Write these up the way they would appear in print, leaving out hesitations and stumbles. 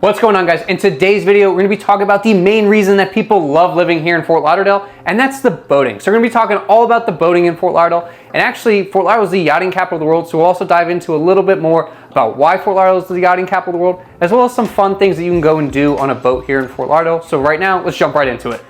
What's going on, guys? In today's video, we're going to be talking about the main reason that people love living here in Fort Lauderdale, and that's the boating. So we're going to be talking all about the boating in Fort Lauderdale, and actually Fort Lauderdale is the yachting capital of the world, so we'll also dive into a little bit more about why Fort Lauderdale is the yachting capital of the world, as well as some fun things that you can go and do on a boat here in Fort Lauderdale. So right now, let's jump right into it.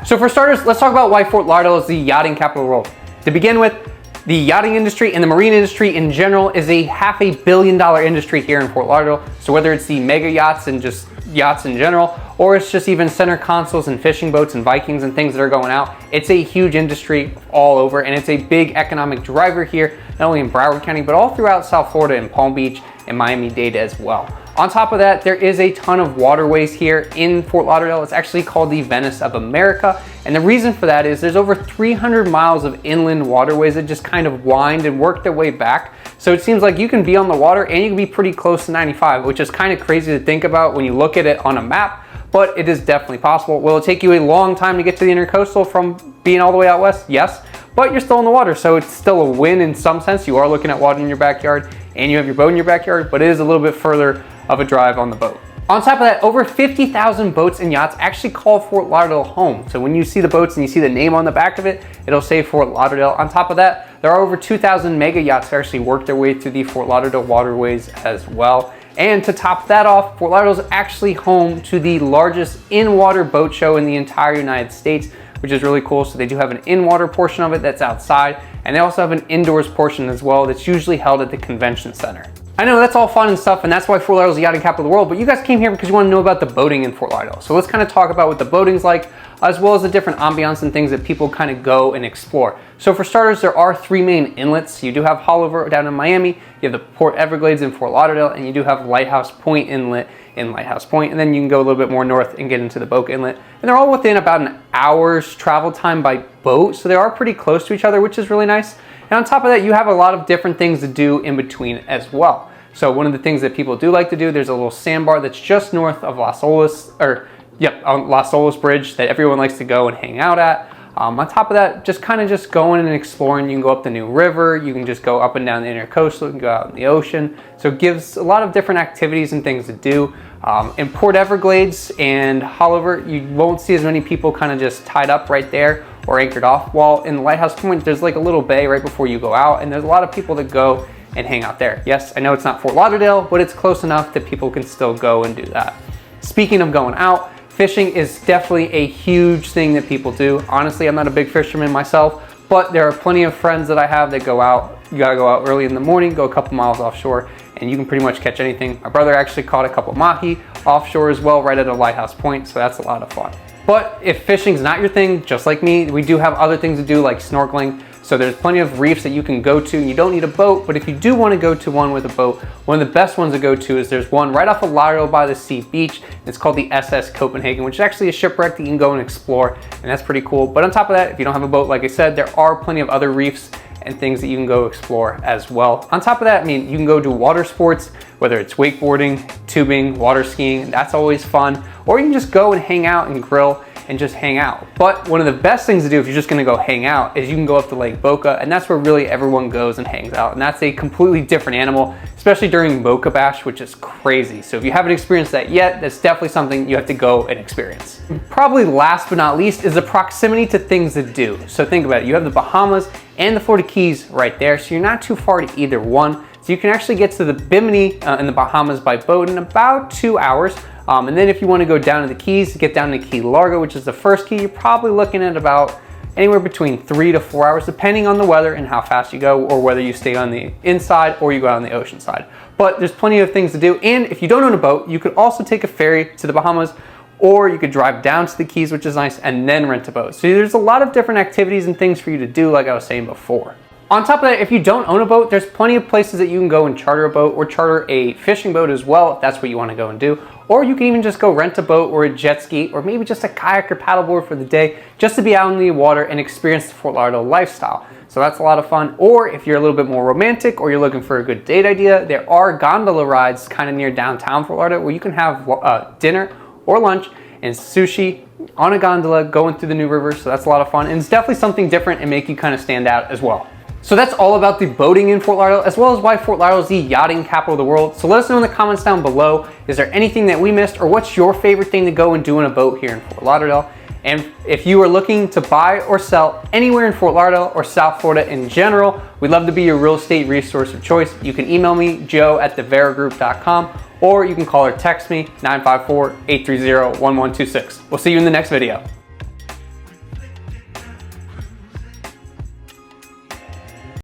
So for starters, let's talk about why Fort Lauderdale is the yachting capital of the world. To begin with, the yachting industry and the marine industry in general is a $500 million industry here in Fort Lauderdale. So whether it's the mega yachts and just yachts in general, or it's just even center consoles and fishing boats and Vikings and things that are going out, it's a huge industry all over, and it's a big economic driver here, not only in Broward County, but all throughout South Florida and Palm Beach and Miami-Dade as well. On top of that, there is a ton of waterways here in Fort Lauderdale. It's actually called the Venice of America. And the reason for that is there's over 300 miles of inland waterways that just kind of wind and work their way back. So it seems like you can be on the water and you can be pretty close to 95, which is kind of crazy to think about when you look at it on a map, but it is definitely possible. Will it take you a long time to get to the intercoastal from being all the way out west? Yes, but you're still in the water. So it's still a win in some sense. You are looking at water in your backyard and you have your boat in your backyard, but it is a little bit further of a drive on the boat. On top of that, over 50,000 boats and yachts actually call Fort Lauderdale home. So when you see the boats and you see the name on the back of it, it'll say Fort Lauderdale. On top of that, there are over 2,000 mega yachts that actually work their way through the Fort Lauderdale waterways as well. And to top that off, Fort Lauderdale is actually home to the largest in-water boat show in the entire United States, which is really cool. So they do have an in-water portion of it that's outside, and they also have an indoors portion as well that's usually held at the convention center. I know that's all fun and stuff, and that's why Fort Lauderdale is the yachting capital of the world, but you guys came here because you want to know about the boating in Fort Lauderdale. So let's kind of talk about what the boating's like, as well as the different ambiance and things that people kind of go and explore. So for starters, there are three main inlets. You do have Holliver down in Miami, you have the Port Everglades in Fort Lauderdale, and you do have Lighthouse Point Inlet in Lighthouse Point, and then you can go a little bit more north and get into the Boca Inlet. And they're all within about an hour's travel time by boat, so they are pretty close to each other, which is really nice. And on top of that, you have a lot of different things to do in between as well. So one of the things that people do like to do, there's a little sandbar that's just north of Las Olas Bridge that everyone likes to go and hang out at. On top of that, just going and exploring. You can go up the New River, you can just go up and down the intercoastal, you can go out in the ocean. So it gives a lot of different activities and things to do. In Port Everglades and Holliver, you won't see as many people kind of just tied up right there or anchored off. While in Lighthouse Point, there's like a little bay right before you go out, and there's a lot of people that go and hang out there. Yes, I know it's not Fort Lauderdale, but it's close enough that people can still go and do that. Speaking of going out, fishing is definitely a huge thing that people do. Honestly, I'm not a big fisherman myself, but there are plenty of friends that I have that go out. You gotta go out early in the morning, go a couple miles offshore, and you can pretty much catch anything. My brother actually caught a couple mahi offshore as well, right at a Lighthouse Point, so that's a lot of fun. But if fishing's not your thing, just like me, we do have other things to do like snorkeling. So there's plenty of reefs that you can go to, and you don't need a boat, but if you do want to go to one with a boat, one of the best ones to go to is there's one right off of Lauderdale by the Sea Beach. It's called the SS Copenhagen, which is actually a shipwreck that you can go and explore, and that's pretty cool. But on top of that, if you don't have a boat, like I said, there are plenty of other reefs and things that you can go explore as well. On top of that, I mean, you can go do water sports, whether it's wakeboarding, tubing, water skiing, that's always fun. Or you can just go and hang out and grill and just hang out. But one of the best things to do if you're just gonna go hang out is you can go up to Lake Boca, and that's where really everyone goes and hangs out. And that's a completely different animal, especially during Boca Bash, which is crazy. So if you haven't experienced that yet, that's definitely something you have to go and experience. Probably last but not least is the proximity to things to do. So think about it, you have the Bahamas and the Florida Keys right there, so you're not too far to either one. So you can actually get to the Bimini in the Bahamas by boat in about 2 hours. And then if you want to go down to the Keys, get down to Key Largo, which is the first key, you're probably looking at about anywhere between 3 to 4 hours, depending on the weather and how fast you go, or whether you stay on the inside or you go out on the ocean side. But there's plenty of things to do. And if you don't own a boat, you could also take a ferry to the Bahamas, or you could drive down to the Keys, which is nice, and then rent a boat. So there's a lot of different activities and things for you to do, like I was saying before. On top of that, if you don't own a boat, there's plenty of places that you can go and charter a boat or charter a fishing boat as well, if that's what you want to go and do. Or you can even just go rent a boat or a jet ski, or maybe just a kayak or paddleboard for the day, just to be out in the water and experience the Fort Lauderdale lifestyle. So that's a lot of fun. Or if you're a little bit more romantic or you're looking for a good date idea, there are gondola rides kind of near downtown Fort Lauderdale where you can have dinner or lunch and sushi on a gondola going through the New River. So that's a lot of fun, and it's definitely something different and make you kind of stand out as well. So that's all about the boating in Fort Lauderdale, as well as why Fort Lauderdale is the yachting capital of the world. So let us know in the comments down below, is there anything that we missed, or what's your favorite thing to go and do in a boat here in Fort Lauderdale? And if you are looking to buy or sell anywhere in Fort Lauderdale or South Florida in general, we'd love to be your real estate resource of choice. You can email me, joe@theveragroup.com, or you can call or text me, 954-830-1126. We'll see you in the next video.